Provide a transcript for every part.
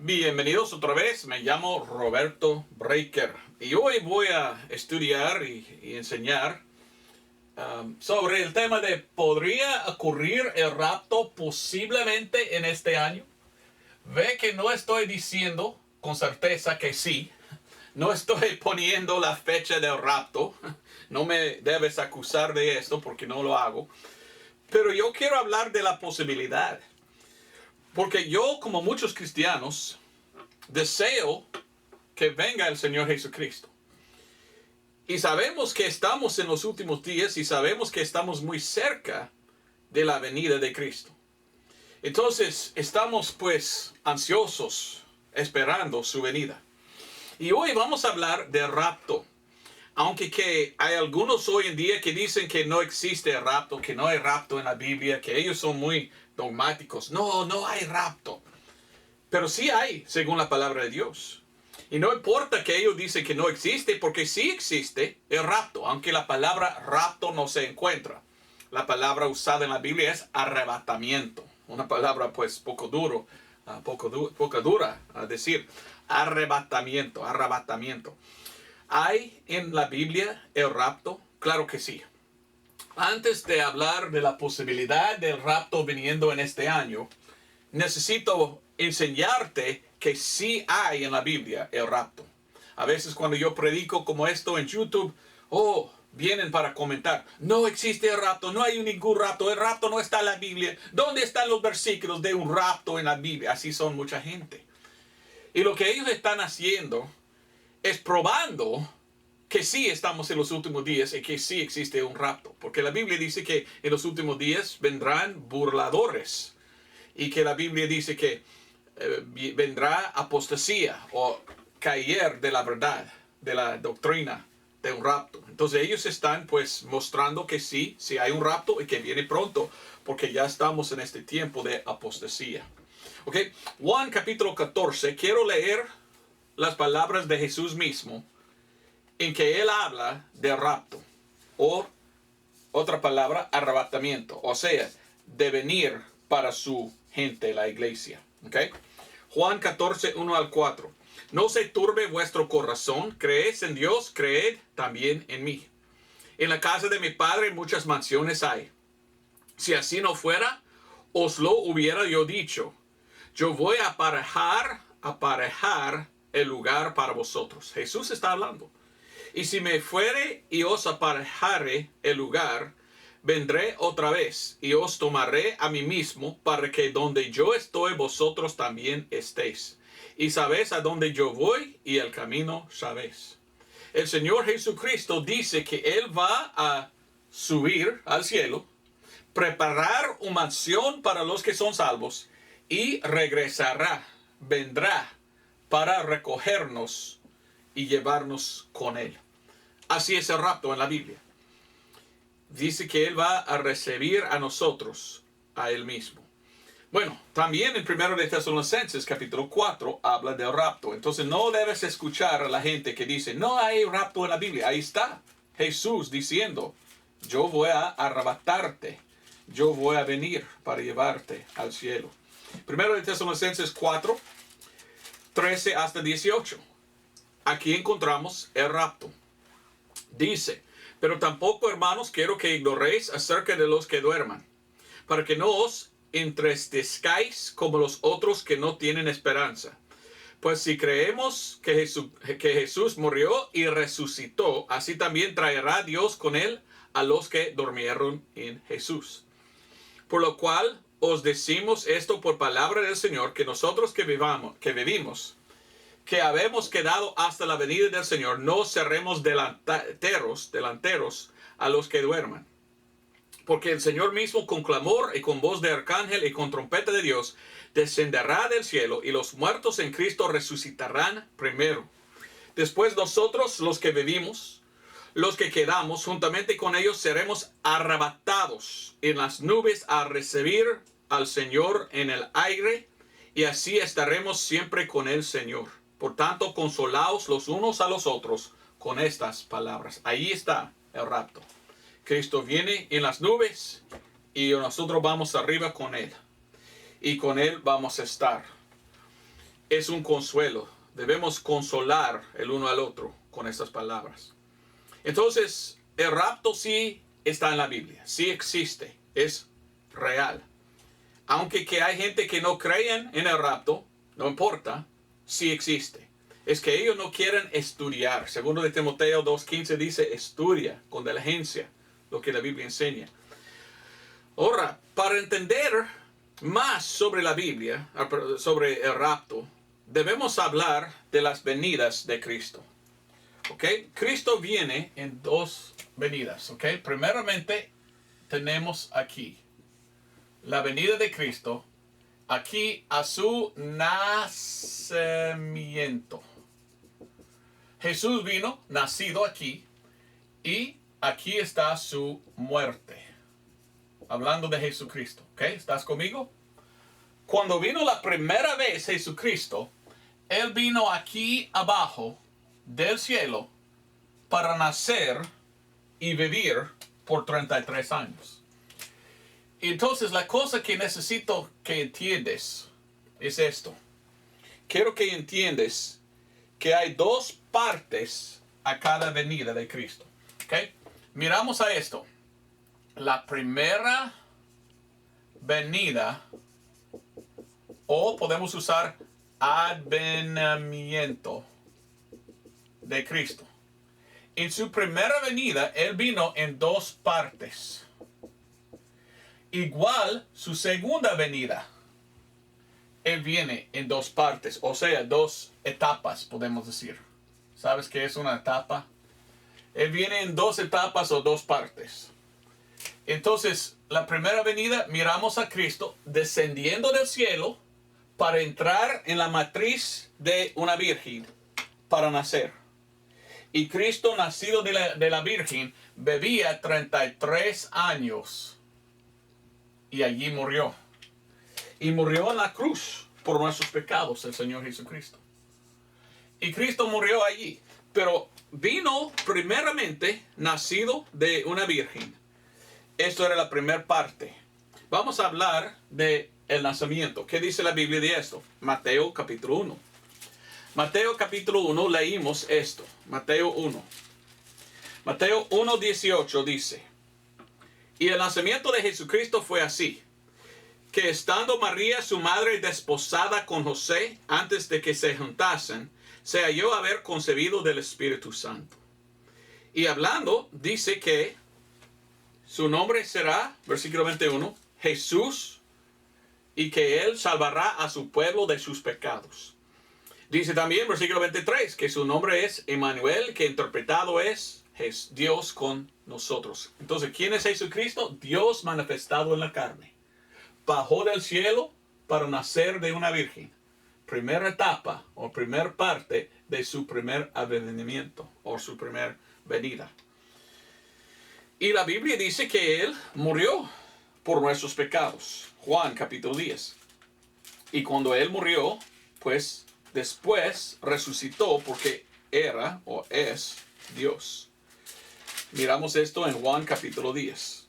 Bienvenidos otra vez, me llamo Roberto Breaker y hoy voy a estudiar y enseñar sobre el tema de ¿podría ocurrir el rapto posiblemente en este año? Ve que no estoy diciendo con certeza que sí, no estoy poniendo la fecha del rapto, no me debes acusar de esto porque no lo hago, pero yo quiero hablar de la posibilidad. Porque yo, como muchos cristianos, deseo que venga el Señor Jesucristo. Y sabemos que estamos en los últimos días y sabemos que estamos muy cerca de la venida de Cristo. Entonces, estamos pues ansiosos, esperando su venida. Y hoy vamos a hablar de rapto. Aunque que hay algunos hoy en día que dicen que no existe rapto, que no hay rapto en la Biblia, que ellos son muy dogmáticos. No hay rapto. Pero sí hay, según la palabra de Dios. Y no importa que ellos dicen que no existe, porque sí existe el rapto, aunque la palabra rapto no se encuentra. La palabra usada en la Biblia es arrebatamiento. Una palabra pues poco dura a decir. Arrebatamiento. ¿Hay en la Biblia el rapto? Claro que sí. Antes de hablar de la posibilidad del rapto viniendo en este año, necesito enseñarte que sí hay en la Biblia el rapto. A veces cuando yo predico como esto en YouTube, vienen para comentar, no existe el rapto, no hay ningún rapto, el rapto no está en la Biblia. ¿Dónde están los versículos de un rapto en la Biblia? Así son mucha gente. Y lo que ellos están haciendo es probando que sí estamos en los últimos días y que sí existe un rapto. Porque la Biblia dice que en los últimos días vendrán burladores. Y que la Biblia dice que vendrá apostasía o caer de la verdad, de la doctrina de un rapto. Entonces ellos están pues mostrando que sí hay un rapto y que viene pronto. Porque ya estamos en este tiempo de apostasía. Ok, Juan capítulo 14, quiero leer las palabras de Jesús mismo en que él habla de rapto o otra palabra, arrebatamiento, o sea, de venir para su gente, la iglesia. ¿Okay? Juan 14, 1 al 4. No se turbe vuestro corazón, creéis en Dios, creed también en mí. En la casa de mi Padre muchas mansiones hay. Si así no fuera, os lo hubiera yo dicho. Yo voy a aparejar el lugar para vosotros. Jesús está hablando. Y si me fuere y os aparejare el lugar, vendré otra vez y os tomaré a mí mismo, para que donde yo estoy vosotros también estéis. Y sabéis a dónde yo voy y el camino sabéis. El Señor Jesucristo dice que Él va a subir al cielo, preparar una mansión para los que son salvos y regresará, vendrá para recogernos y llevarnos con Él. Así es el rapto en la Biblia. Dice que Él va a recibir a nosotros, a Él mismo. Bueno, también en 1 de Tesalonicenses capítulo 4 habla del rapto. Entonces no debes escuchar a la gente que dice, no hay rapto en la Biblia. Ahí está Jesús diciendo, yo voy a arrebatarte, yo voy a venir para llevarte al cielo. 1 de Tesalonicenses 4, 13 hasta 18. Aquí encontramos el rapto. Dice, pero tampoco, hermanos, quiero que ignoréis acerca de los que duerman, para que no os entristezcáis como los otros que no tienen esperanza. Pues si creemos que Jesús murió y resucitó, así también traerá Dios con él a los que durmieron en Jesús. Por lo cual os decimos esto por palabra del Señor, que nosotros que vivimos, que habemos quedado hasta la venida del Señor, no seremos delanteros a los que duerman. Porque el Señor mismo con clamor y con voz de arcángel y con trompeta de Dios descenderá del cielo, y los muertos en Cristo resucitarán primero. Después nosotros, los que vivimos, los que quedamos, juntamente con ellos seremos arrebatados en las nubes a recibir al Señor en el aire, y así estaremos siempre con el Señor. Por tanto, consolaos los unos a los otros con estas palabras. Ahí está el rapto. Cristo viene en las nubes y nosotros vamos arriba con Él. Y con Él vamos a estar. es un consuelo. Debemos consolar el uno al otro con estas palabras. Entonces, el rapto sí está en la Biblia, sí existe, es real. Aunque que hay gente que no creen en el rapto, no importa, sí existe. Es que ellos no quieren estudiar. Segundo de Timoteo 2:15 dice, estudia con diligencia lo que la Biblia enseña. Ahora, para entender más sobre la Biblia, sobre el rapto, debemos hablar de las venidas de Cristo. ¿Ok? Cristo viene en dos venidas. ¿Ok? Primeramente, tenemos aquí la venida de Cristo, aquí a su nacimiento. Jesús vino, nacido aquí, y aquí está su muerte. Hablando de Jesucristo. ¿Ok? ¿Estás conmigo? Cuando vino la primera vez Jesucristo, Él vino aquí abajo del cielo para nacer y vivir por 33 años. Entonces la cosa que necesito que entiendas es esto. Quiero que entiendas que hay dos partes a cada venida de Cristo. ¿Okay? Miramos a esto. La primera venida, o podemos usar advenimiento de Cristo. En su primera venida, Él vino en dos partes. Igual su segunda venida, Él viene en dos partes, o sea, dos etapas, podemos decir. ¿Sabes qué es una etapa? Él viene en dos etapas o dos partes. Entonces, la primera venida, miramos a Cristo descendiendo del cielo para entrar en la matriz de una virgen para nacer. Y Cristo, nacido de la virgen, vivía 33 años. Y allí murió. Y murió en la cruz por nuestros pecados, el Señor Jesucristo. Y Cristo murió allí. Pero vino primeramente nacido de una virgen. Esto era la primera parte. Vamos a hablar de el nacimiento. ¿Qué dice la Biblia de esto? Mateo capítulo 1. Mateo capítulo 1 leímos esto. Mateo 1. Mateo 1:18 dice: y el nacimiento de Jesucristo fue así, que estando María su madre desposada con José, antes de que se juntasen, se halló haber concebido del Espíritu Santo. Y hablando, dice que su nombre será, versículo 21, Jesús, y que Él salvará a su pueblo de sus pecados. Dice también, versículo 23, que su nombre es Emmanuel, que interpretado es Dios con nosotros. Entonces, ¿quién es Jesucristo? Dios manifestado en la carne. Bajó del cielo para nacer de una virgen. Primera etapa o primera parte de su primer advenimiento o su primer venida. Y la Biblia dice que Él murió por nuestros pecados. Juan capítulo 10. Y cuando Él murió, pues después resucitó porque era o es Dios. Miramos esto en Juan capítulo 10.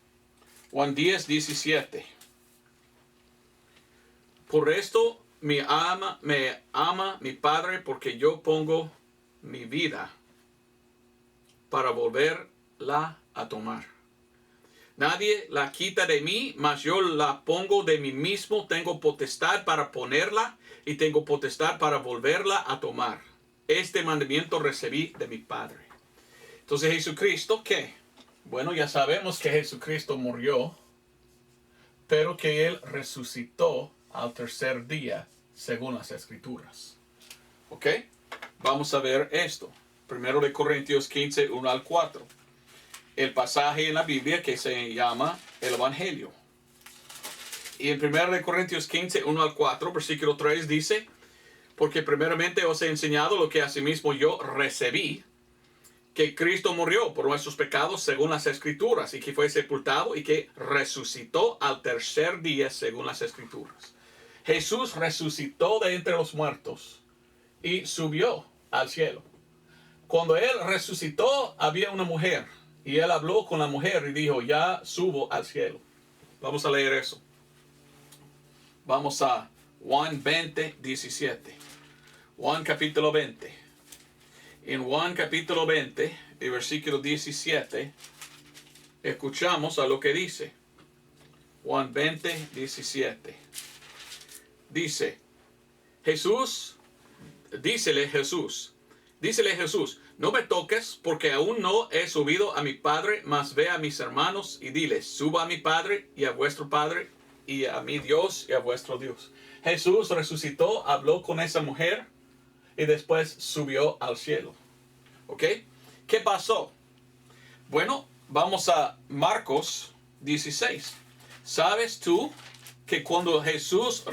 Juan 10:17. Por esto me ama mi Padre, porque yo pongo mi vida para volverla a tomar. Nadie la quita de mí, mas yo la pongo de mí mismo. Tengo potestad para ponerla y tengo potestad para volverla a tomar. Este mandamiento recibí de mi Padre. Entonces, Jesucristo, ¿qué? Bueno, ya sabemos que Jesucristo murió, pero que Él resucitó al tercer día, según las Escrituras. ¿Ok? Vamos a ver esto. Primero de Corintios 15, 1-4. El pasaje en la Biblia que se llama el Evangelio. Y en 1 Corintios 15, 1-4, versículo 3 dice: porque primeramente os he enseñado lo que asimismo yo recibí, que Cristo murió por nuestros pecados según las Escrituras, y que fue sepultado y que resucitó al tercer día según las Escrituras. Jesús resucitó de entre los muertos y subió al cielo. Cuando Él resucitó, había una mujer, y Él habló con la mujer y dijo: ya subo al cielo. Vamos a leer eso. Vamos a Juan 20:17. Juan capítulo 20. En Juan capítulo 20, el versículo 17, escuchamos a lo que dice. Juan 20, 17. Dícele Jesús, no me toques porque aún no he subido a mi Padre, mas ve a mis hermanos y diles, suba a mi Padre y a vuestro Padre y a mi Dios y a vuestro Dios. Jesús resucitó, habló con esa mujer y después subió al cielo. ¿Ok? ¿Qué pasó? Bueno, vamos a Marcos 16. ¿Sabes tú que cuando Jesús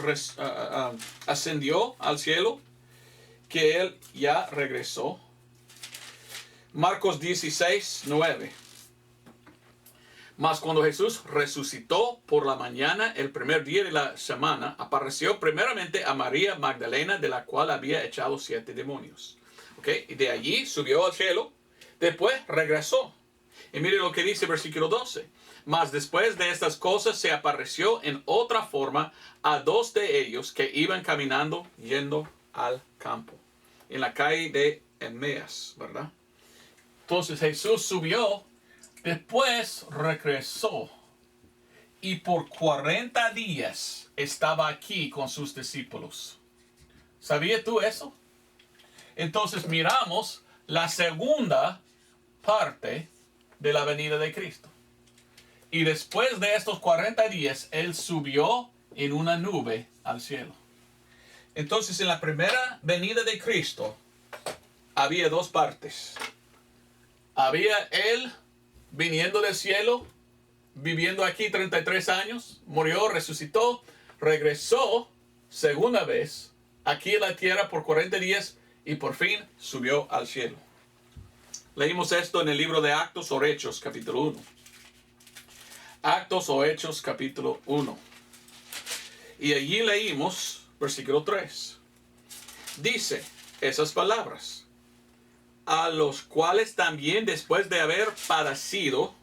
ascendió al cielo, que Él ya regresó? Marcos 16, 9. Mas cuando Jesús resucitó por la mañana, el primer día de la semana, apareció primeramente a María Magdalena, de la cual había echado 7 demonios. ¿Okay? Y de allí subió al cielo, después regresó. Y mire lo que dice el versículo 12. Mas después de estas cosas se apareció en otra forma a 2 de ellos que iban caminando yendo al campo, en la calle de Eneas, ¿verdad? Entonces Jesús subió, después regresó y por 40 días estaba aquí con sus discípulos. ¿Sabías tú eso? Entonces miramos la segunda parte de la venida de Cristo. Y después de estos 40 días, Él subió en una nube al cielo. Entonces, en la primera venida de Cristo, había 2 partes. Había Él viniendo del cielo, viviendo aquí 33 años, murió, resucitó, regresó segunda vez aquí en la tierra por 40 días y por fin subió al cielo. Leímos esto en el libro de Actos o Hechos, capítulo 1. Actos o Hechos, capítulo 1. Y allí leímos, versículo 3. Dice esas palabras: a los cuales también después de haber padecido,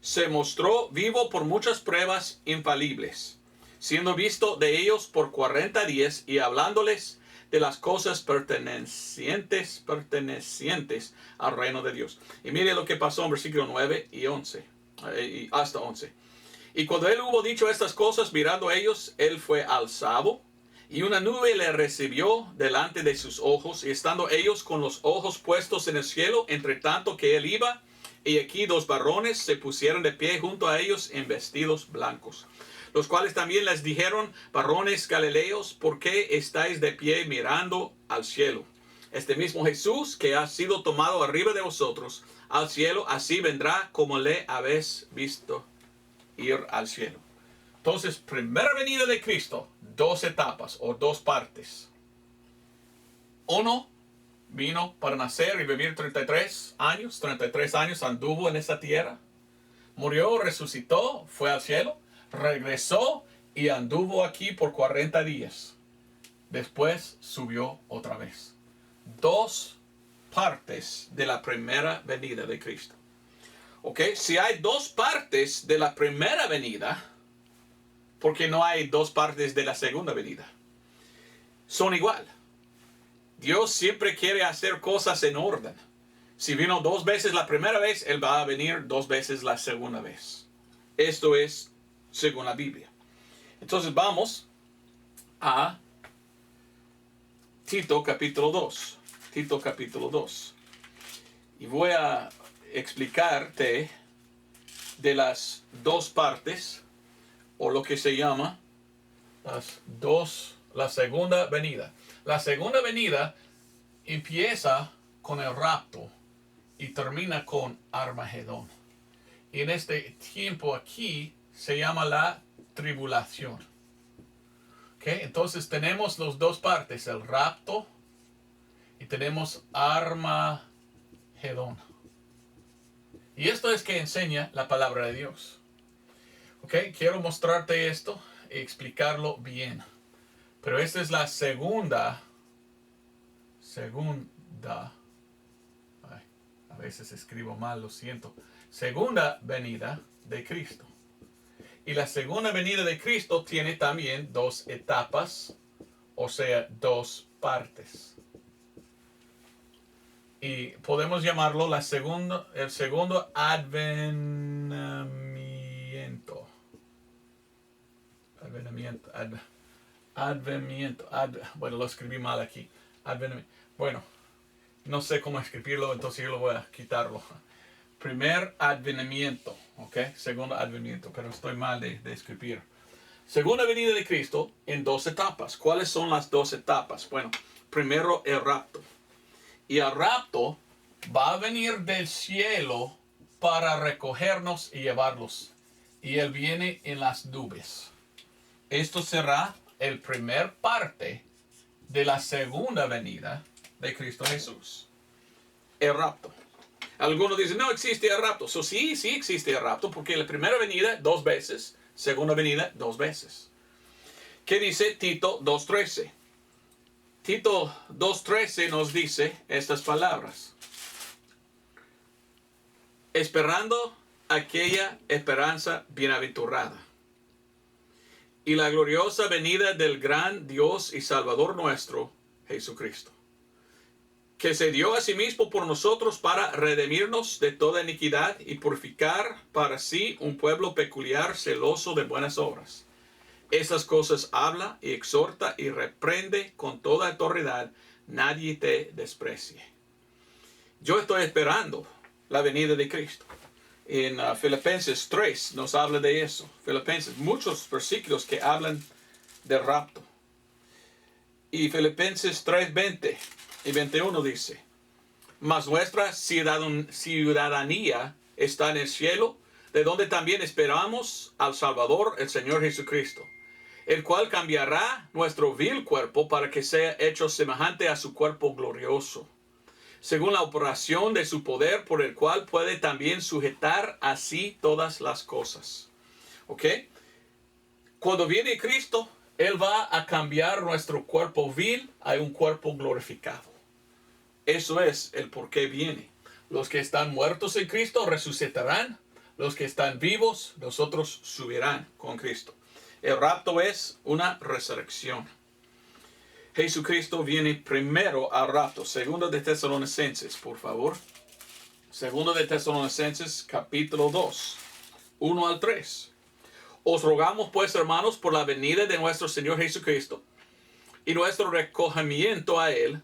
se mostró vivo por muchas pruebas infalibles, siendo visto de ellos por 40 días y hablándoles de las cosas pertenecientes al reino de Dios. Y mire lo que pasó en versículo 9 y 11, y hasta 11. Y cuando él hubo dicho estas cosas, mirando a ellos, él fue alzado, y una nube le recibió delante de sus ojos, y estando ellos con los ojos puestos en el cielo, entre tanto que él iba, y aquí 2 varones se pusieron de pie junto a ellos en vestidos blancos, los cuales también les dijeron: varones galileos, ¿por qué estáis de pie mirando al cielo? Este mismo Jesús que ha sido tomado arriba de vosotros al cielo, así vendrá como le habéis visto ir al cielo. Entonces, primera venida de Cristo, 2 etapas o 2 partes. Uno, vino para nacer y vivir 33 años. 33 años anduvo en esa tierra. Murió, resucitó, fue al cielo, regresó y anduvo aquí por 40 días. Después subió otra vez. 2 partes de la primera venida de Cristo. ¿Ok? Si hay 2 partes de la primera venida, ¿por qué no hay 2 partes de la segunda venida? Son igual. Dios siempre quiere hacer cosas en orden. Si vino 2 veces la primera vez, Él va a venir 2 veces la segunda vez. Esto es según la Biblia. Entonces vamos a Tito capítulo 2. Tito capítulo 2. Y voy a explicarte de las 2 partes, o lo que se llama la segunda venida. La segunda venida empieza con el rapto y termina con Armagedón. Y en este tiempo aquí se llama la tribulación. ¿Okay? Entonces tenemos las 2 partes, el rapto y tenemos Armagedón. Y esto es que enseña la palabra de Dios. ¿Okay? Quiero mostrarte esto y explicarlo bien. Pero esta es la segunda. A veces escribo mal, lo siento. Segunda venida de Cristo. Y la segunda venida de Cristo tiene también 2 etapas, o sea, 2 partes. Y podemos llamarlo el segundo advenimiento. Bueno, lo escribí mal aquí. Bueno, no sé cómo escribirlo, entonces yo lo voy a quitarlo. Primer advenimiento, ¿ok? Segundo advenimiento, pero estoy mal de escribir. Segunda venida de Cristo en 2 etapas. ¿Cuáles son las 2 etapas? Bueno, primero el rapto. Y el rapto va a venir del cielo para recogernos y llevarlos. Y Él viene en las nubes. Esto será el primer parte de la segunda venida de Cristo Jesús. El rapto. Algunos dicen, no existe el rapto. Sí existe el rapto, porque la primera venida 2 veces, segunda venida 2 veces. ¿Qué dice Tito 2:13? Tito 2:13 nos dice estas palabras. Esperando aquella esperanza bienaventurada y la gloriosa venida del gran Dios y Salvador nuestro, Jesucristo, que se dio a sí mismo por nosotros para redimirnos de toda iniquidad y purificar para sí un pueblo peculiar, celoso de buenas obras. Esas cosas habla y exhorta y reprende con toda autoridad. Nadie te desprecie. Yo estoy esperando la venida de Cristo. En Filipenses 3 nos habla de eso. Filipenses, muchos versículos que hablan de rapto. Y Filipenses 3:20 y 21 dice, mas nuestra ciudadanía está en el cielo, de donde también esperamos al Salvador, el Señor Jesucristo, el cual cambiará nuestro vil cuerpo para que sea hecho semejante a su cuerpo glorioso, según la operación de su poder, por el cual puede también sujetar así todas las cosas. ¿Ok? Cuando viene Cristo, Él va a cambiar nuestro cuerpo vil a un cuerpo glorificado. Eso es el por qué viene. Los que están muertos en Cristo resucitarán. Los que están vivos, nosotros subirán con Cristo. El rapto es una resurrección. Jesucristo viene primero al rapto. Segundo de Tesalonicenses, por favor. Segundo de Tesalonicenses, capítulo 2, 1 al 3. Os rogamos pues, hermanos, por la venida de nuestro Señor Jesucristo y nuestro recogimiento a Él,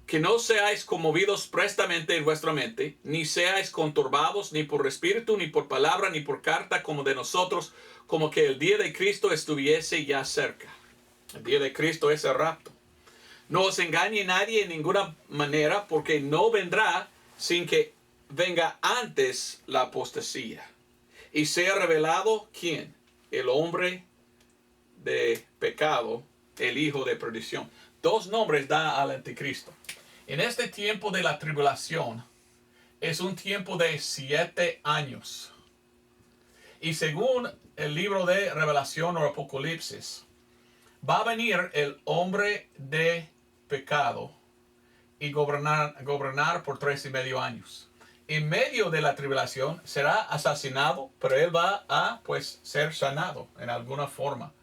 que no seáis conmovidos prestamente en vuestra mente, ni seáis conturbados ni por espíritu, ni por palabra, ni por carta, como de nosotros, como que el día de Cristo estuviese ya cerca. El día de Cristo es el rapto. No os engañe nadie en ninguna manera, porque no vendrá sin que venga antes la apostasía. Y sea revelado, ¿quién? El hombre de pecado, el hijo de perdición. 2 nombres da al anticristo. En este tiempo de la tribulación, es un tiempo de 7 años. Y según el libro de Revelación o Apocalipsis, va a venir el hombre de pecado y gobernar por 3.5 años. En medio de la tribulación será asesinado, pero él va a ser sanado en alguna forma.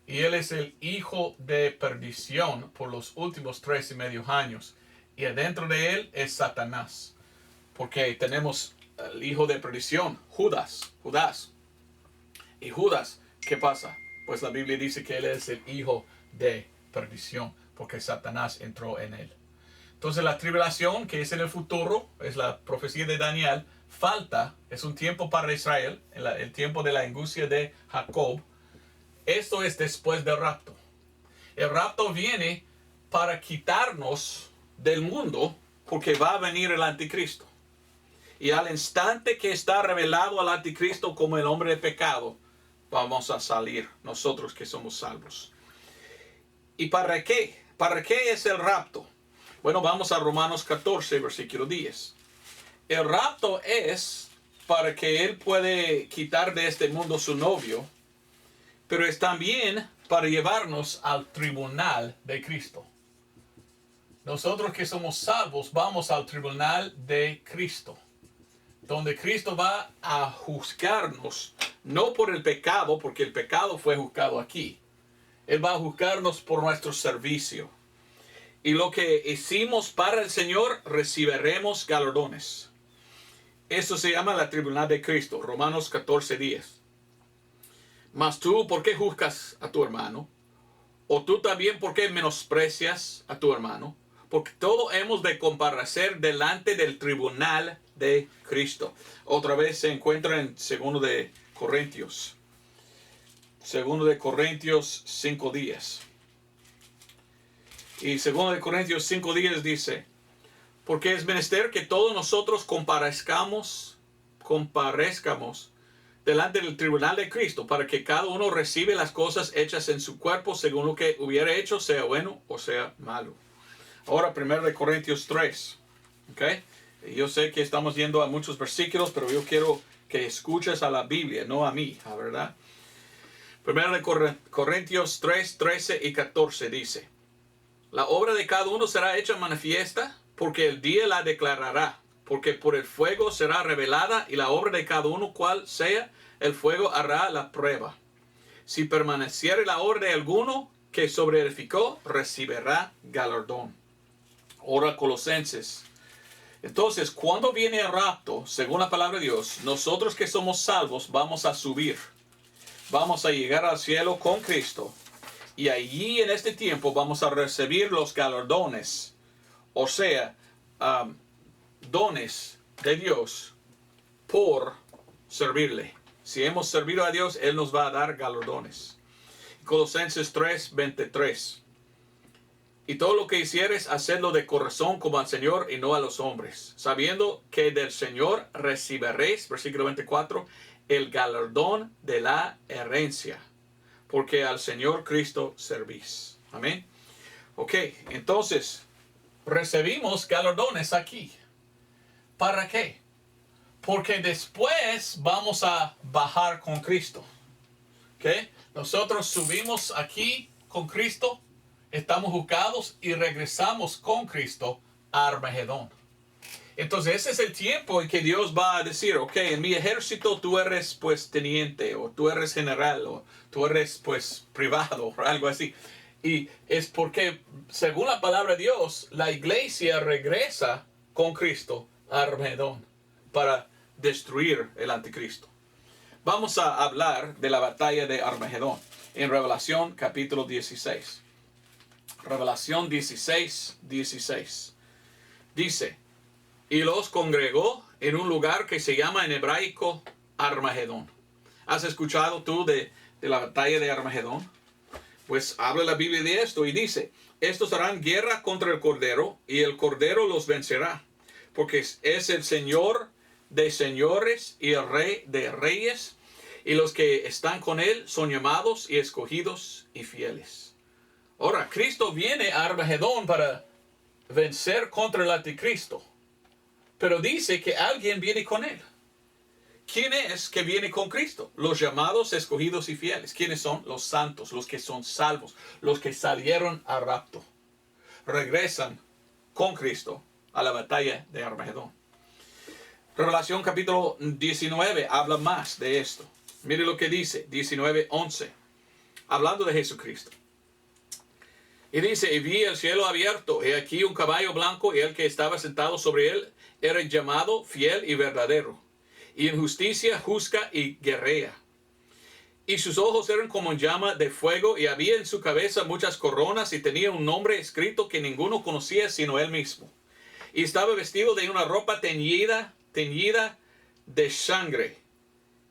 Y él es el hijo de perdición por los últimos 3.5 años. Y adentro de él es Satanás. Porque tenemos el hijo de perdición, Judas. Y Judas, ¿qué pasa? Pues la Biblia dice que él es el hijo de perdición, porque Satanás entró en él. Entonces la tribulación, que es en el futuro, es la profecía de Daniel, es un tiempo para Israel, el tiempo de la angustia de Jacob. Esto es después del rapto. El rapto viene para quitarnos del mundo, porque va a venir el anticristo. Y al instante que está revelado al anticristo como el hombre de pecado, vamos a salir nosotros que somos salvos. ¿Y para qué? ¿Para qué es el rapto? Bueno, vamos a Romanos 14, versículo 10. El rapto es para que Él puede quitar de este mundo su novio, pero es también para llevarnos al tribunal de Cristo. Nosotros que somos salvos vamos al tribunal de Cristo, donde Cristo va a juzgarnos, no por el pecado, porque el pecado fue juzgado aquí. Él va a juzgarnos por nuestro servicio. Y lo que hicimos para el Señor, recibiremos galardones. Eso se llama la tribunal de Cristo, Romanos 14:10. Mas tú, ¿por qué juzgas a tu hermano? O tú también, ¿por qué menosprecias a tu hermano? Porque todos hemos de comparecer delante del tribunal de Cristo. Otra vez se encuentra en 2 de Corintios. 2 de Corintios 5:10. Y 2 de Corintios 5:10 dice, porque es menester que todos nosotros comparezcamos delante del tribunal de Cristo, para que cada uno reciba las cosas hechas en su cuerpo según lo que hubiera hecho, sea bueno o sea malo. Ahora 1 de Corintios 3. ¿Okay? Yo sé que estamos yendo a muchos versículos, pero yo quiero que escuches a la Biblia, no a mí, ¿verdad? 1 de Corintios 3, 13 y 14 dice, la obra de cada uno será hecha manifiesta, porque el día la declarará, porque por el fuego será revelada, y la obra de cada uno cual sea, el fuego hará la prueba. Si permaneciere la obra de alguno que sobreedificó, recibirá galardón. Ahora Colosenses. Entonces, cuando viene el rapto, según la palabra de Dios, nosotros que somos salvos vamos a subir. Vamos a llegar al cielo con Cristo. Y allí en este tiempo vamos a recibir los galardones. O sea, dones de Dios por servirle. Si hemos servido a Dios, Él nos va a dar galardones. Colosenses 3:23. Y todo lo que hicieres, hacedlo de corazón como al Señor y no a los hombres, sabiendo que del Señor recibiréis, versículo 24, el galardón de la herencia, porque al Señor Cristo servís. Amén. Ok, entonces, recibimos galardones aquí. ¿Para qué? Porque después vamos a bajar con Cristo. ¿Ok? Nosotros subimos aquí con Cristo, estamos juzgados y regresamos con Cristo a Armagedón. Entonces ese es el tiempo en que Dios va a decir, ok, en mi ejército tú eres pues teniente, o tú eres general, o tú eres pues privado, o algo así. Y es porque, según la palabra de Dios, la iglesia regresa con Cristo a Armagedón para destruir el anticristo. Vamos a hablar de la batalla de Armagedón en Revelación capítulo 16. Revelación 16:16. Dice, y los congregó en un lugar que se llama en hebraico Armagedón. ¿Has escuchado tú de la batalla de Armagedón? Pues habla la Biblia de esto y dice, estos harán guerra contra el Cordero y el Cordero los vencerá, porque es el Señor de señores y el Rey de reyes, y los que están con él son llamados y escogidos y fieles. Ahora, Cristo viene a Armagedón para vencer contra el anticristo, pero dice que alguien viene con él. ¿Quién es que viene con Cristo? Los llamados, escogidos y fieles. ¿Quiénes son? Los santos, los que son salvos, los que salieron al rapto. Regresan con Cristo a la batalla de Armagedón. Revelación capítulo 19 habla más de esto. Mire lo que dice, 19:11, hablando de Jesucristo. Y dice, y vi el cielo abierto, y aquí un caballo blanco, y el que estaba sentado sobre él era llamado fiel y verdadero, y en justicia juzga y guerrea. Y sus ojos eran como llama de fuego, y había en su cabeza muchas coronas, y tenía un nombre escrito que ninguno conocía sino él mismo. Y estaba vestido de una ropa teñida de sangre,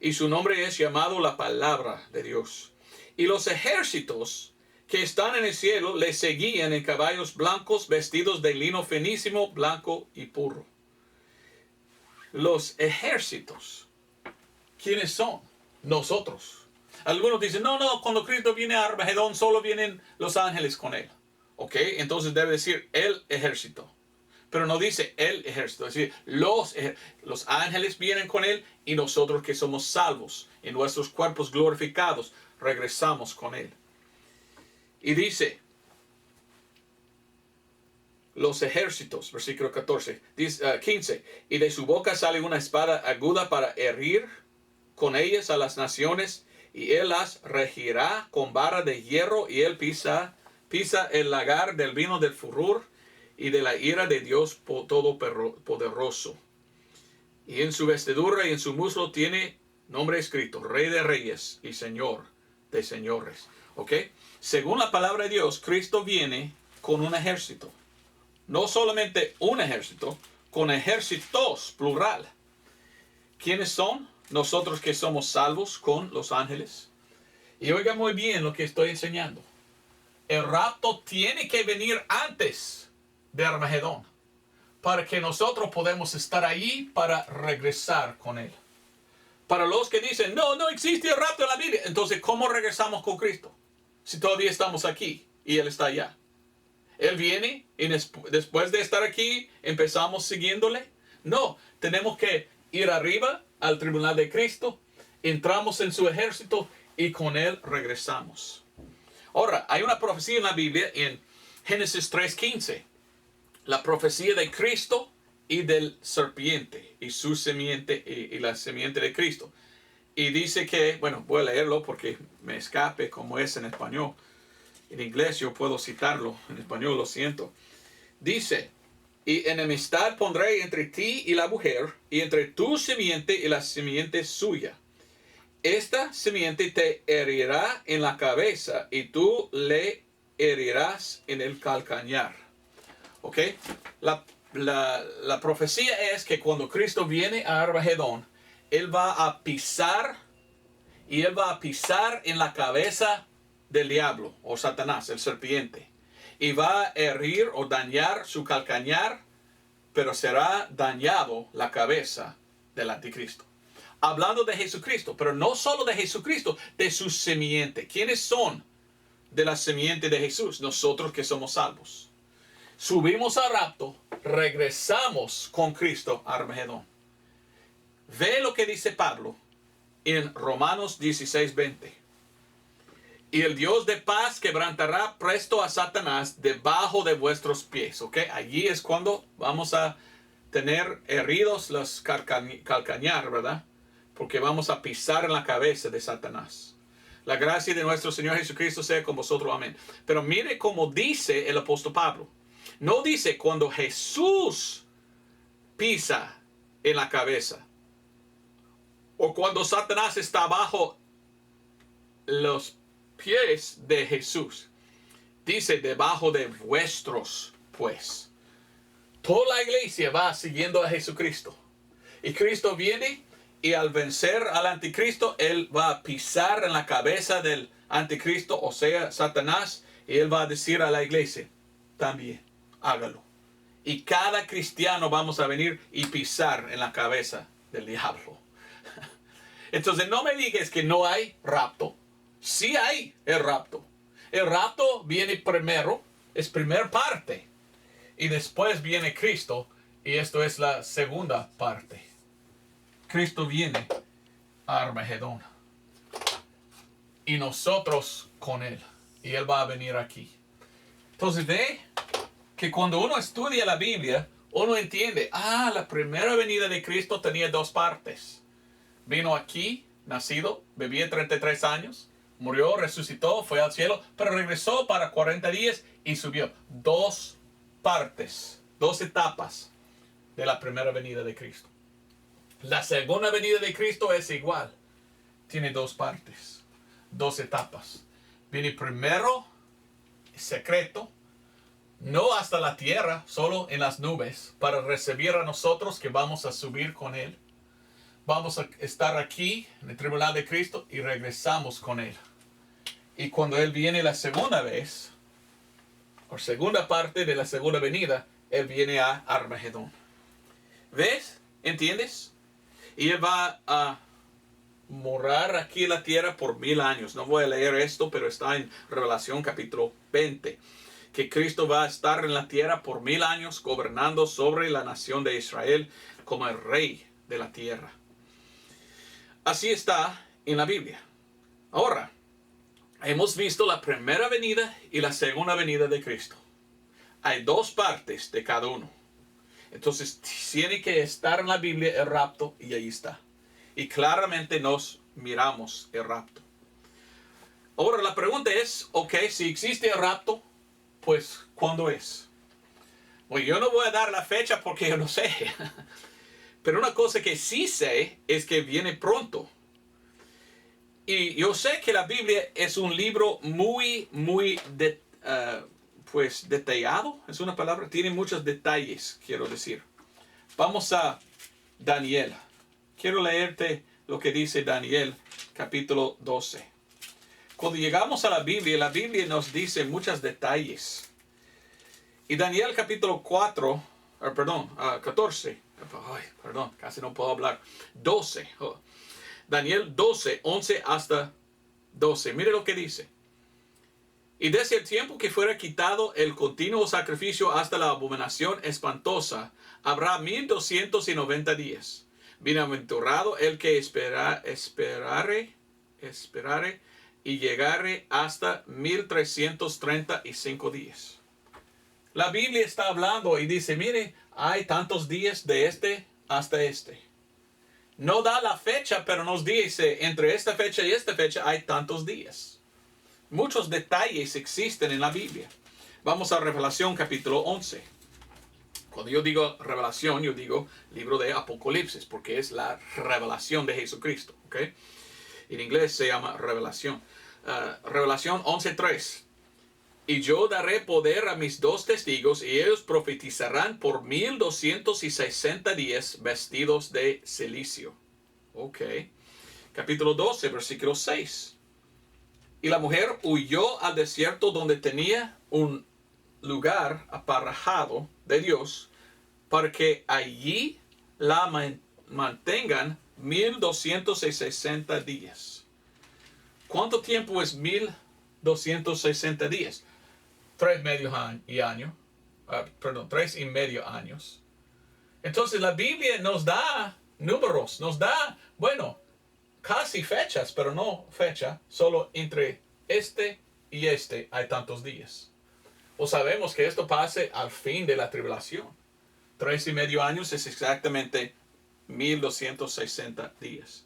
y su nombre es llamado la Palabra de Dios. Y los ejércitos que están en el cielo le seguían en caballos blancos, vestidos de lino finísimo, blanco y puro. Los ejércitos, ¿quiénes son? Nosotros. Algunos dicen, no, cuando Cristo viene a Armagedón solo vienen los ángeles con él. Ok, entonces debe decir el ejército. Pero no dice el ejército, es decir, los ángeles vienen con él y nosotros que somos salvos en nuestros cuerpos glorificados, regresamos con él. Y dice, los ejércitos, versículo 14, 15, y de su boca sale una espada aguda para herir con ellas a las naciones, y él las regirá con vara de hierro, y él pisa el lagar del vino del furor y de la ira de Dios Todopoderoso. Y en su vestidura y en su muslo tiene nombre escrito, Rey de Reyes y Señor de Señores. ¿Ok? Según la palabra de Dios, Cristo viene con un ejército. No solamente un ejército, con ejércitos, plural. ¿Quiénes son? Nosotros que somos salvos con los ángeles. Y oiga muy bien lo que estoy enseñando. El rapto tiene que venir antes de Armagedón, para que nosotros podamos estar ahí para regresar con Él. Para los que dicen, no existe el rapto en la Biblia, entonces, ¿cómo regresamos con Cristo? Si todavía estamos aquí y Él está allá. Él viene y después de estar aquí, empezamos siguiéndole. No, tenemos que ir arriba al tribunal de Cristo, entramos en su ejército y con Él regresamos. Ahora, hay una profecía en la Biblia en Génesis 3:15. La profecía de Cristo y del serpiente y su simiente y la simiente de Cristo. Y dice que, bueno, voy a leerlo porque me escape como es en español. En inglés yo puedo citarlo, en español lo siento. Dice, y enemistad pondré entre ti y la mujer, y entre tu simiente y la simiente suya. Esta simiente te herirá en la cabeza y tú le herirás en el calcañar. ¿Ok? La profecía es que cuando Cristo viene a Armagedón, Él va a pisar y Él va a pisar en la cabeza del diablo o Satanás, el serpiente. Y va a herir o dañar su calcañar, pero será dañado la cabeza del anticristo. Hablando de Jesucristo, pero no solo de Jesucristo, de su simiente. ¿Quiénes son de la simiente de Jesús? Nosotros que somos salvos. Subimos al rapto, regresamos con Cristo a Armagedón. Ve lo que dice Pablo en Romanos 16:20. Y el Dios de paz quebrantará presto a Satanás debajo de vuestros pies. ¿Ok? Allí es cuando vamos a tener heridos los calcañar, ¿verdad? Porque vamos a pisar en la cabeza de Satanás. La gracia de nuestro Señor Jesucristo sea con vosotros. Amén. Pero mire cómo dice el apóstol Pablo. No dice cuando Jesús pisa en la cabeza. O cuando Satanás está bajo los pies de Jesús. Dice debajo de vuestros, pues. Toda la iglesia va siguiendo a Jesucristo. Y Cristo viene y al vencer al anticristo, Él va a pisar en la cabeza del anticristo, o sea, Satanás. Y Él va a decir a la iglesia, también, hágalo. Y cada cristiano vamos a venir y pisar en la cabeza del diablo. Entonces no me digas que no hay rapto. Sí hay el rapto. El rapto viene primero, es primer parte. Y después viene Cristo. Y esto es la segunda parte. Cristo viene a Armagedón. Y nosotros con Él. Y Él va a venir aquí. Entonces ve que cuando uno estudia la Biblia, uno entiende, la primera venida de Cristo tenía dos partes. Vino aquí, nacido, vivía 33 años, murió, resucitó, fue al cielo, pero regresó para 40 días y subió. Dos partes, dos etapas de la primera venida de Cristo. La segunda venida de Cristo es igual. Tiene dos partes, dos etapas. Viene primero, secreto, no hasta la tierra, solo en las nubes, para recibir a nosotros que vamos a subir con Él. Vamos a estar aquí en el tribunal de Cristo y regresamos con Él. Y cuando Él viene la segunda vez, o segunda parte de la segunda venida, Él viene a Armagedón. ¿Ves? ¿Entiendes? Y Él va a morar aquí en la tierra por 1000 años. No voy a leer esto, pero está en Revelación capítulo 20. Que Cristo va a estar en la tierra por 1000 años gobernando sobre la nación de Israel como el rey de la tierra. Así está en la Biblia. Ahora, hemos visto la primera venida y la segunda venida de Cristo. Hay dos partes de cada uno. Entonces, tiene que estar en la Biblia el rapto y ahí está. Y claramente nos miramos el rapto. Ahora, la pregunta es, ok, si existe el rapto, pues, ¿cuándo es? Bueno, yo no voy a dar la fecha porque yo no sé. Pero una cosa que sí sé es que viene pronto. Y yo sé que la Biblia es un libro muy pues detallado. Es una palabra. Tiene muchos detalles, quiero decir. Vamos a Daniel. Quiero leerte lo que dice Daniel, capítulo 12. Cuando llegamos a la Biblia nos dice muchos detalles. Y Daniel capítulo 14. Ay, perdón, casi no puedo hablar. 12. Daniel 12, 11 hasta 12. Mire lo que dice. Y desde el tiempo que fuera quitado el continuo sacrificio hasta la abominación espantosa, habrá 1290 días. Bienaventurado el que esperare y llegare hasta 1335 días. La Biblia está hablando y dice, mire, hay tantos días de este hasta este. No da la fecha, pero nos dice, entre esta fecha y esta fecha hay tantos días. Muchos detalles existen en la Biblia. Vamos a Revelación capítulo 11. Cuando yo digo revelación, yo digo libro de Apocalipsis, porque es la revelación de Jesucristo. ¿Okay? En inglés se llama revelación. Revelación 11:3. Y yo daré poder a mis dos testigos, y ellos profetizarán por 1260 días vestidos de cilicio. Ok. Capítulo 12, versículo 6. Y la mujer huyó al desierto donde tenía un lugar aparejado de Dios, para que allí la mantengan 1260 días. ¿Cuánto tiempo es 1260 días? 3,5 años. Entonces la Biblia nos da números, nos da, bueno, casi fechas, pero no fecha, solo entre este y este hay tantos días. O sabemos que esto pase al fin de la tribulación. 3,5 años es exactamente 1260 días.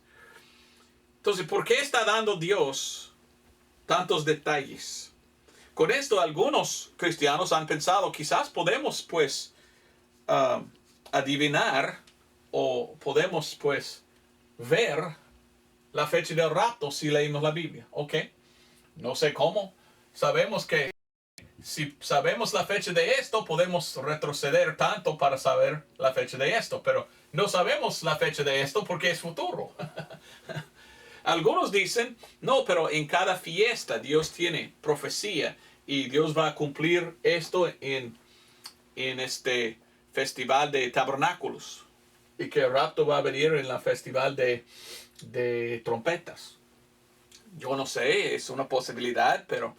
Entonces, ¿por qué está dando Dios tantos detalles? Con esto algunos cristianos han pensado, quizás podemos pues adivinar o podemos pues ver la fecha del rapto si leímos la Biblia. Ok, no sé cómo. Sabemos que si sabemos la fecha de esto, podemos retroceder tanto para saber la fecha de esto, pero no sabemos la fecha de esto porque es futuro. Algunos dicen, no, pero en cada fiesta Dios tiene profecía y Dios va a cumplir esto en este festival de tabernáculos y que el rapto va a venir en la festival de trompetas. Yo no sé, es una posibilidad, pero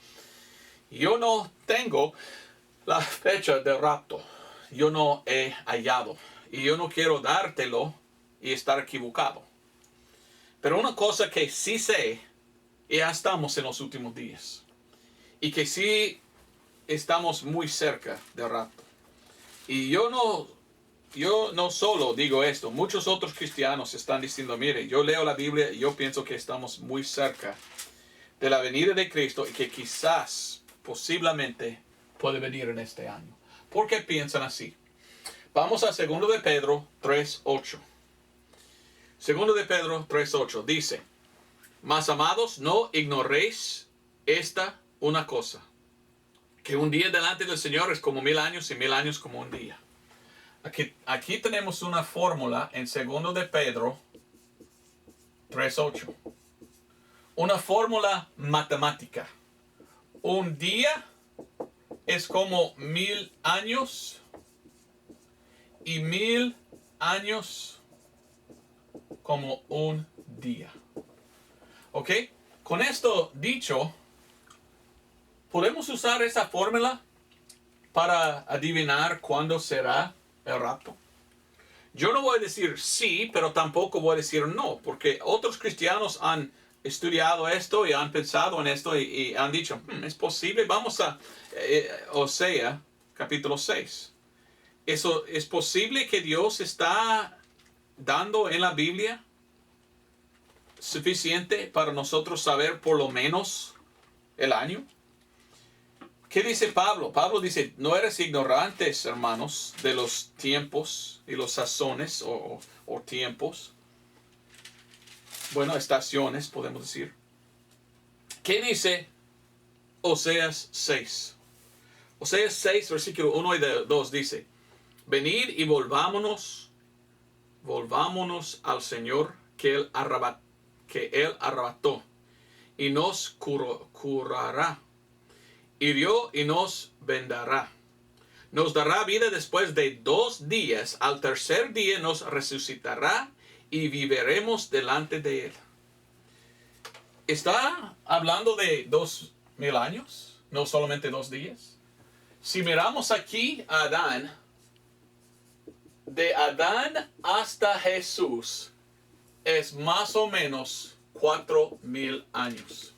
yo no tengo la fecha del rapto. Yo no he hallado y yo no quiero dártelo y estar equivocado. Pero una cosa que sí sé, ya estamos en los últimos días. Y que sí estamos muy cerca del rapto. Y yo no solo digo esto. Muchos otros cristianos están diciendo, mire, yo leo la Biblia y yo pienso que estamos muy cerca de la venida de Cristo y que quizás, posiblemente, puede venir en este año. ¿Por qué piensan así? Vamos a 2 de Pedro 3:8. 2 de Pedro 3:8 dice, mas amados, no ignoréis esta una cosa, que un día delante del Señor es como 1000 años y 1000 años como un día. Aquí tenemos una fórmula en 2 de Pedro 3:8. Una fórmula matemática. Un día es como 1000 años y 1000 años como un día. ¿Ok? Con esto dicho, ¿podemos usar esa fórmula para adivinar cuándo será el rapto? Yo no voy a decir sí, pero tampoco voy a decir no, porque otros cristianos han estudiado esto y han pensado en esto y han dicho, es posible. Vamos a Osea capítulo 6. Eso es posible que Dios está dando en la Biblia suficiente para nosotros saber por lo menos el año. ¿Qué dice Pablo? Pablo dice, no eres ignorantes, hermanos, de los tiempos y los sazones o tiempos. Bueno, estaciones, podemos decir. ¿Qué dice Oseas 6? Oseas 6, versículo 1 y 2 dice, venid y volvámonos al Señor que Él arrebató y nos curará. Hirió y nos vendará. Nos dará vida después de 2 días. Al tercer día nos resucitará y viviremos delante de Él. ¿Está hablando de 2000 años? No solamente 2 días. Si miramos aquí a Adán, de Adán hasta Jesús, es más o menos 4000 años.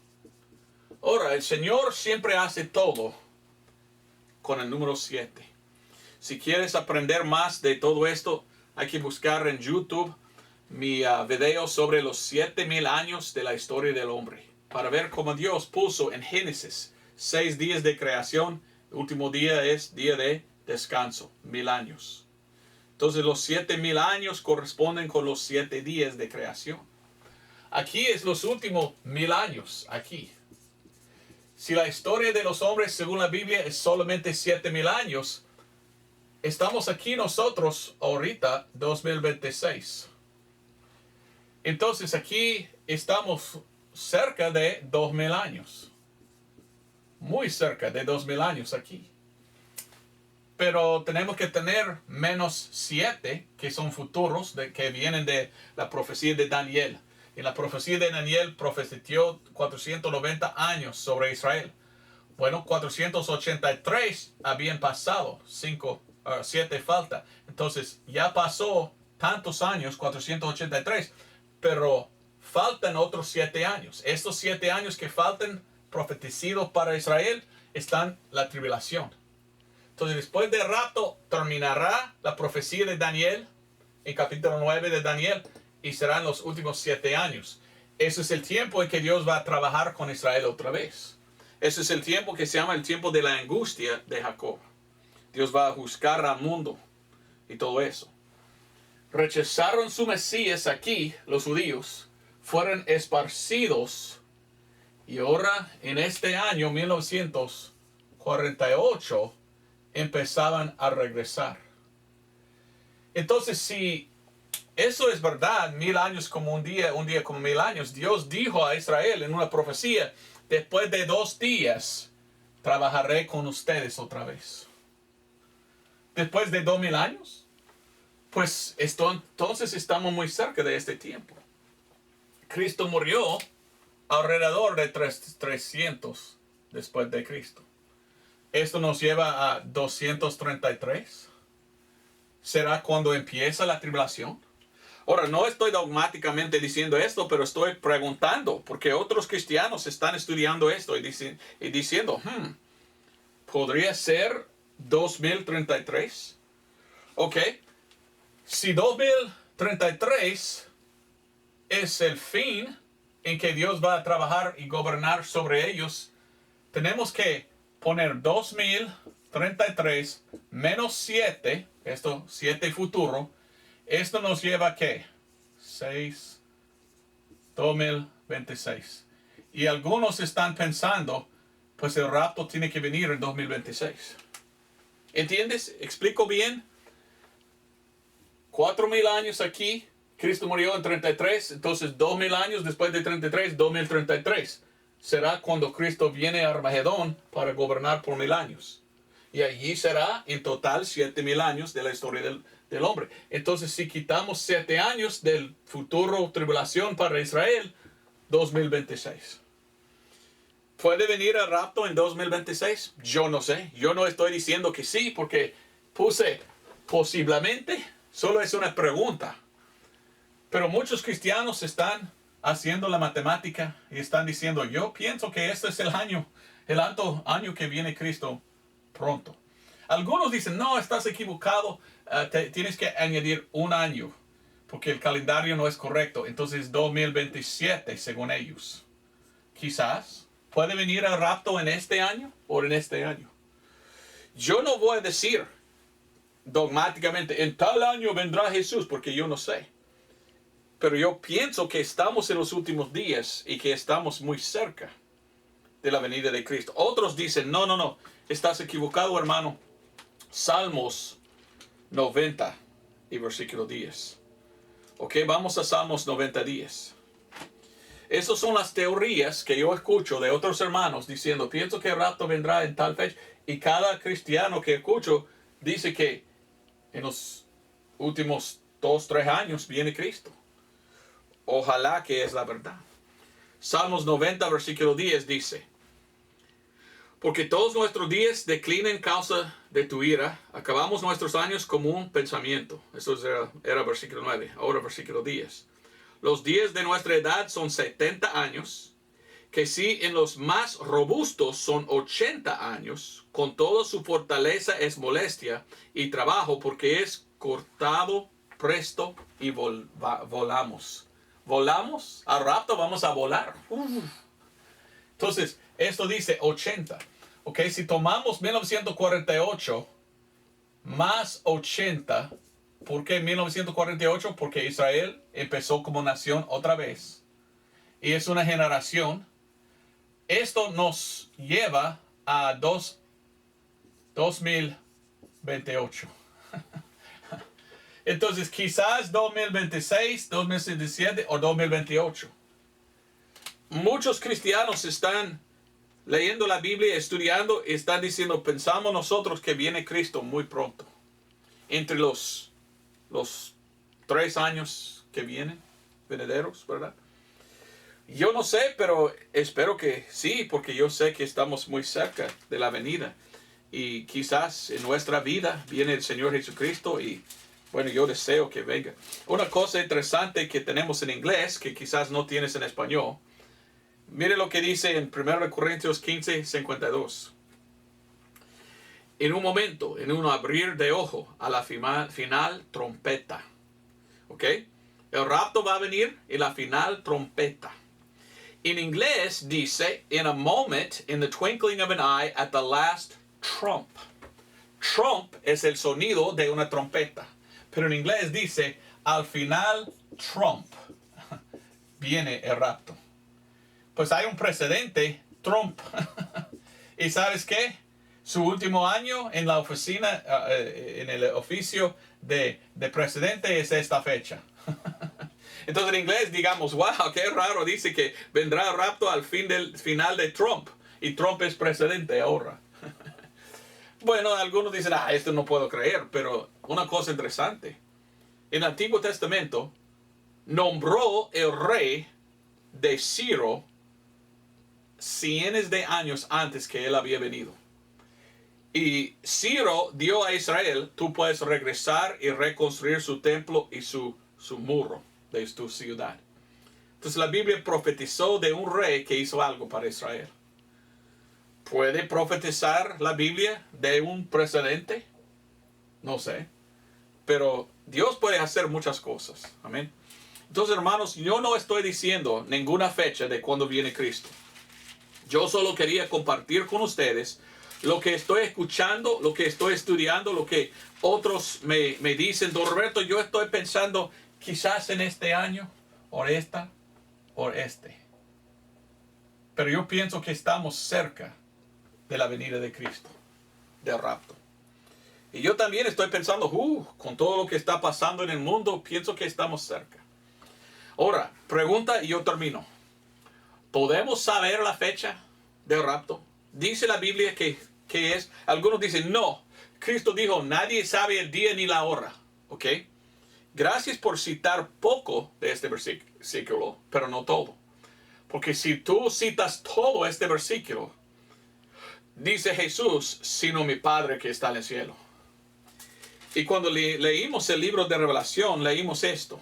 Ahora, el Señor siempre hace todo con el número 7. Si quieres aprender más de todo esto, hay que buscar en YouTube mi video sobre los 7000 años de la historia del hombre. Para ver cómo Dios puso en Génesis 6 días de creación. El último día es día de descanso, 1000 años. Entonces los 7000 años corresponden con los 7 días de creación. Aquí es los últimos 1000 años, aquí. Si la historia de los hombres, según la Biblia, es solamente 7000 años, estamos aquí nosotros ahorita, 2026. Entonces aquí estamos cerca de 2000 años. Muy cerca de 2000 años aquí. Pero tenemos que tener menos 7, que son futuros, que vienen de la profecía de Daniel. En la profecía de Daniel profetizó 490 años sobre Israel. Bueno, 483 habían pasado, 7 falta. Entonces ya pasó tantos años, 483, pero faltan otros 7 años. Estos 7 años que faltan profetizados para Israel están la tribulación. Entonces después del rapto terminará la profecía de Daniel, en capítulo 9 de Daniel, y serán los últimos 7 años. Ese es el tiempo en que Dios va a trabajar con Israel otra vez. Ese es el tiempo que se llama el tiempo de la angustia de Jacob. Dios va a juzgar al mundo y todo eso. Rechazaron su Mesías aquí, los judíos, fueron esparcidos, y ahora en este año 1948 empezaban a regresar. Entonces, si eso es verdad, 1000 años como un día como 1000 años, Dios dijo a Israel en una profecía, después de 2 días trabajaré con ustedes otra vez. Después de 2000 años, pues entonces estamos muy cerca de este tiempo. Cristo murió alrededor de 300 después de Cristo. Esto nos lleva a 233. ¿Será cuando empieza la tribulación? Ahora, no estoy dogmáticamente diciendo esto, pero estoy preguntando, porque otros cristianos están estudiando esto y diciendo, ¿podría ser 2033? Ok, si 2033 es el fin en que Dios va a trabajar y gobernar sobre ellos, tenemos que poner 2033 menos 7, esto 7 futuro. Esto nos lleva a ¿qué? 2026. Y algunos están pensando, pues el rapto tiene que venir en 2026. ¿Entiendes? ¿Explico bien? 4000 años aquí, Cristo murió en 33, entonces 2000 años después de 33, 2033. Será cuando Cristo viene a Armagedón para gobernar por 1000 años. Y allí será en total 7000 años de la historia del hombre. Entonces, si quitamos 7 años del futuro tribulación para Israel, 2026. ¿Puede venir el rapto en 2026? Yo no sé. Yo no estoy diciendo que sí, porque puse posiblemente. Solo es una pregunta. Pero muchos cristianos están haciendo la matemática y están diciendo, yo pienso que este es el alto año que viene Cristo pronto. Algunos dicen, no, estás equivocado, tienes que añadir un año, porque el calendario no es correcto. Entonces 2027 según ellos. Quizás, ¿Puede venir el rapto en este año o en este año? Yo no voy a decir dogmáticamente, en tal año vendrá Jesús, porque yo no sé. Pero yo pienso que estamos en los últimos días y que estamos muy cerca de la venida de Cristo. Otros dicen, no, estás equivocado, hermano. Salmos 90 y versículo 10. Ok, vamos a Salmos 90, 10. Esas son las teorías que yo escucho de otros hermanos diciendo, pienso que el rapto vendrá en tal fecha. Y cada cristiano que escucho dice que en los últimos 2, 3 años viene Cristo. Ojalá que es la verdad. Salmos 90, versículo 10 dice, porque todos nuestros días declinan causa de tu ira, acabamos nuestros años como un pensamiento. Eso era versículo 9, ahora versículo 10. Los días de nuestra edad son 70 años, que si en los más robustos son 80 años, con toda su fortaleza es molestia y trabajo, porque es cortado presto y volamos. Volamos, al rapto vamos a volar. Entonces, esto dice 80. Ok, si tomamos 1948 más 80, ¿por qué 1948? Porque Israel empezó como nación otra vez. Y es una generación. Esto nos lleva a 2028. Entonces, quizás 2026, 2027 o 2028. Muchos cristianos están leyendo la Biblia, estudiando, y están diciendo, pensamos nosotros que viene Cristo muy pronto. Entre los 3 años que vienen, venideros, ¿verdad? Yo no sé, pero espero que sí, porque yo sé que estamos muy cerca de la venida. Y quizás en nuestra vida viene el Señor Jesucristo y, bueno, yo deseo que venga. Una cosa interesante que tenemos en inglés, que quizás no tienes en español, mire lo que dice en 1 Corintios 15, 52. En un momento, en un abrir de ojo, a la final trompeta. ¿Ok? El rapto va a venir en la final trompeta. En inglés dice, in a moment, in the twinkling of an eye, at the last trump. Trump es el sonido de una trompeta. Pero en inglés dice, al final Trump. Viene el rapto. Pues hay un precedente, Trump. ¿Y sabes qué? Su último año en la oficina, en el oficio de presidente es esta fecha. Entonces en inglés digamos, wow, qué raro, dice que vendrá el rapto al final de Trump. Y Trump es presidente ahora. Bueno, algunos dicen, esto no puedo creer, pero una cosa interesante. En el Antiguo Testamento nombró el rey de Ciro cientos de años antes que él había venido. Y Ciro dio a Israel, tú puedes regresar y reconstruir su templo y su muro de tu ciudad. Entonces la Biblia profetizó de un rey que hizo algo para Israel. ¿Puede profetizar la Biblia de un precedente? No sé. Pero Dios puede hacer muchas cosas. Amén. Entonces, hermanos, yo no estoy diciendo ninguna fecha de cuando viene Cristo. Yo solo quería compartir con ustedes lo que estoy escuchando, lo que estoy estudiando, lo que otros me dicen. Don Roberto, yo estoy pensando quizás en este año, o esta, o este. Pero yo pienso que estamos cerca de la venida de Cristo, del rapto. Y yo también estoy pensando, con todo lo que está pasando en el mundo, pienso que estamos cerca. Ahora, pregunta y yo termino. ¿Podemos saber la fecha del rapto? Dice la Biblia que es. Algunos dicen, no. Cristo dijo, nadie sabe el día ni la hora. ¿Ok? Gracias por citar poco de este versículo, pero no todo. Porque si tú citas todo este versículo, dice Jesús, sino mi Padre que está en el cielo. Y cuando leímos el libro de Revelación, leímos esto.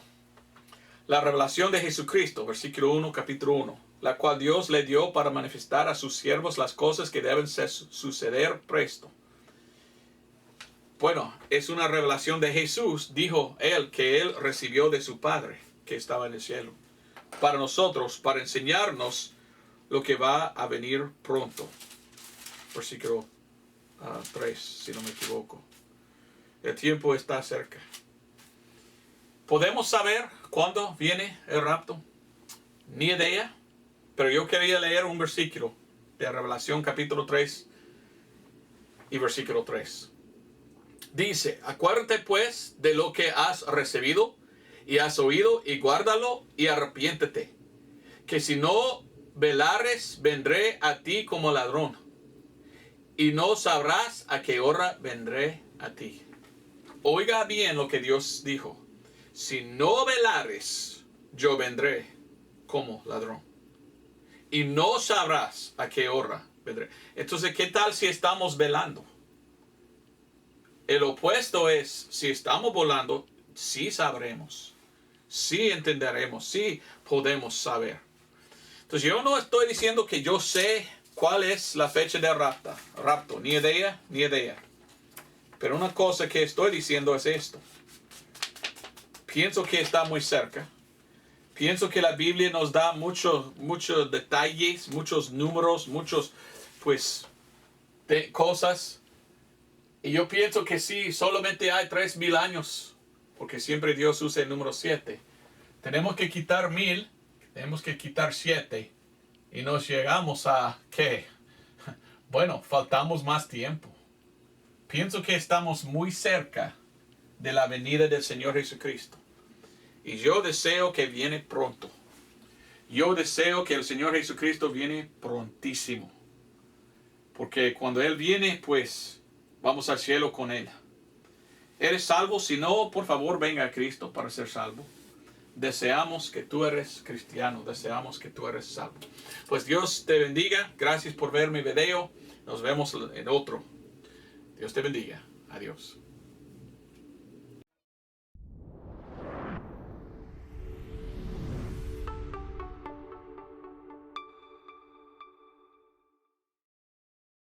La revelación de Jesucristo, versículo 1, capítulo 1, la cual Dios le dio para manifestar a sus siervos las cosas que deben suceder presto. Bueno, es una revelación de Jesús, dijo él, que él recibió de su Padre, que estaba en el cielo. Para nosotros, para enseñarnos lo que va a venir pronto. Versículo 3, si no me equivoco. El tiempo está cerca. ¿Podemos saber cuándo viene el rapto? Ni idea. Pero yo quería leer un versículo de Revelación capítulo 3 y versículo 3. Dice, acuérdate pues de lo que has recibido y has oído y guárdalo y arrepiéntete. Que si no velares, vendré a ti como ladrón y no sabrás a qué hora vendré a ti. Oiga bien lo que Dios dijo. Si no velares, yo vendré como ladrón. Y no sabrás a qué hora vendré. Entonces, ¿qué tal si estamos velando? El opuesto es, si estamos volando, sí sabremos. Sí entenderemos. Sí podemos saber. Entonces, yo no estoy diciendo que yo sé cuál es la fecha de rapto. Ni idea, ni idea. Pero una cosa que estoy diciendo es esto. Pienso que está muy cerca. Pienso que la Biblia nos da muchos detalles, muchos números, pues, cosas. Y yo pienso que sí, solamente hay 3,000 años, porque siempre Dios usa el número 7. Tenemos que quitar 1,000, tenemos que quitar 7, y nos llegamos a, ¿qué? Bueno, faltamos más tiempo. Pienso que estamos muy cerca de la venida del Señor Jesucristo. Y yo deseo que viene pronto. Yo deseo que el Señor Jesucristo viene prontísimo. Porque cuando Él viene, pues, vamos al cielo con Él. ¿Eres salvo? Si no, por favor, venga a Cristo para ser salvo. Deseamos que tú eres cristiano. Deseamos que tú eres salvo. Pues Dios te bendiga. Gracias por ver mi video. Nos vemos en otro. Dios te bendiga. Adiós.